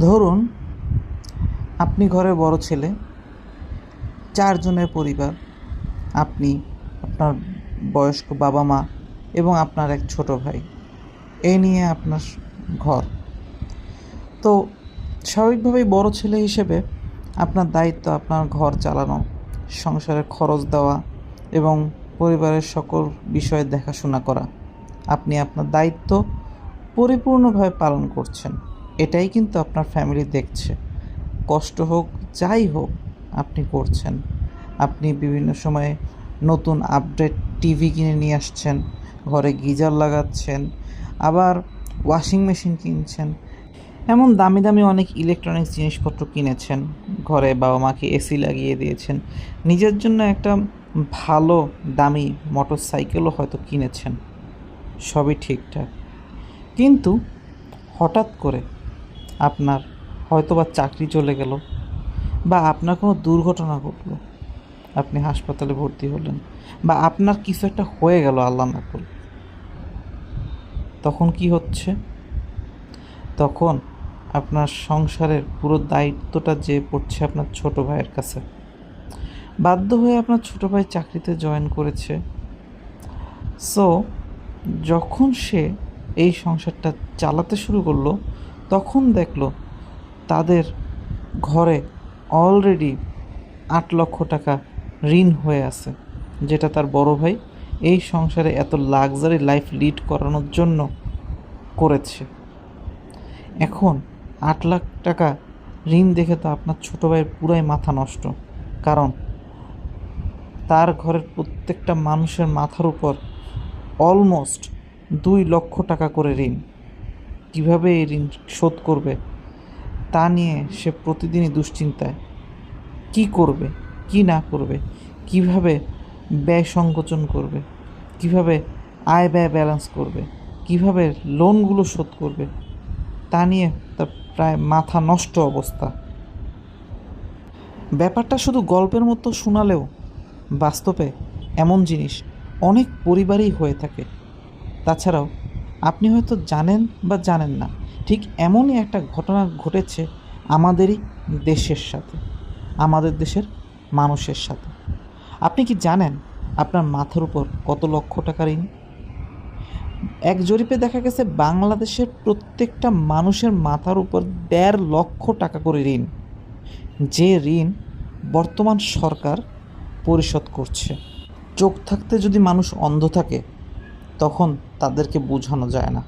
ধরুন আপনি ঘরে বড় ছেলে, 4 জনের পরিবার। আপনি, আপনার বয়স্ক বাবা মা এবং আপনার এক ছোট ভাই, এই নিয়ে আপনার ঘর। তো স্বাভাবিকভাবেই বড় ছেলে হিসেবে আপনার দায়িত্ব আপনার ঘর চালানো, সংসারের খরচ দেওয়া এবং পরিবারের সকল বিষয়ে দেখাশোনা করা। আপনি আপনার দায়িত্ব পরিপূর্ণভাবে পালন করছেন, এটাই কিন্তু আপনার ফ্যামিলি দেখছে। কষ্ট হোক, যাই হোক, আপনি করছেন। আপনি বিভিন্ন সময়ে নতুন আপডেট টিভি কিনে নিয়ে আসছেন, ঘরে গিজার লাগাচ্ছেন, আবার ওয়াশিং মেশিন কিনছেন, এমন দামি দামি অনেক ইলেকট্রনিক্স জিনিসপত্র কিনেছেন। ঘরে বাবা মাকে এসি লাগিয়ে দিয়েছেন, নিজের জন্য একটা ভালো দামি মোটর সাইকেলও হয়তো কিনেছেন। সবই ঠিকঠাক, কিন্তু হঠাৎ করে আপনার হয়তোবা চাকরি চলে গেল, বা আপনার কোনো দুর্ঘটনা ঘটলো, আপনি হাসপাতালে ভর্তি হলেন, বা আপনার কিছু একটা হয়ে গেল আল্লাহ না করুক। তখন কি হচ্ছে? তখন আপনার সংসারের পুরো দায়িত্বটা যে পড়ছে আপনার ছোট ভাইয়ের কাছে। বাধ্য হয়ে আপনার ছোট ভাই চাকরিতে জয়েন করেছে। সো যখন সে এই সংসারটা চালাতে শুরু করলো, তখন দেখলো তাদের ঘরে অলরেডি 8 লক্ষ টাকা ঋণ হয়ে আছে, যেটা তার বড় ভাই এই সংসারে এত লাক্সারি লাইফ লিড করানোর জন্য করেছে। এখন 8 লাখ টাকা ঋণ দেখে তো আপনার ছোটো ভাইয়ের পুরাই মাথা নষ্ট। কারণ তার ঘরের প্রত্যেকটা মানুষের মাথার উপর অলমোস্ট 2 লক্ষ টাকা করে ঋণ। কীভাবে এই ঋণ শোধ করবে তা নিয়ে সে প্রতিদিনই দুশ্চিন্তায়। কি করবে, কি না করবে, কিভাবে ব্যয় সংকোচন করবে, কিভাবে আয় ব্যয় ব্যালেন্স করবে, কিভাবে লোনগুলো শোধ করবে, তা নিয়ে তার প্রায় মাথা নষ্ট অবস্থা। ব্যাপারটা শুধু গল্পের মতো শোনালেও বাস্তবে এমন জিনিস অনেক পরিবারেই হয়ে থাকে। তাছাড়াও আপনি হয়তো জানেন বা জানেন না, ঠিক এমনই একটা ঘটনা ঘটেছে আমাদেরই দেশের সাথে, আমাদের দেশের মানুষের সাথে। আপনি কি জানেন আপনার মাথার উপর কত লক্ষ টাকা ঋণ? এক জরিপে দেখা গেছে বাংলাদেশের প্রত্যেকটা মানুষের মাথার উপর 1.5 লক্ষ টাকা করে ঋণ, যে ঋণ বর্তমান সরকার পরিশোধ করছে। চোখ থাকতে যদি মানুষ অন্ধ থাকে, তখন তাদেরকে বোঝানো যায় না।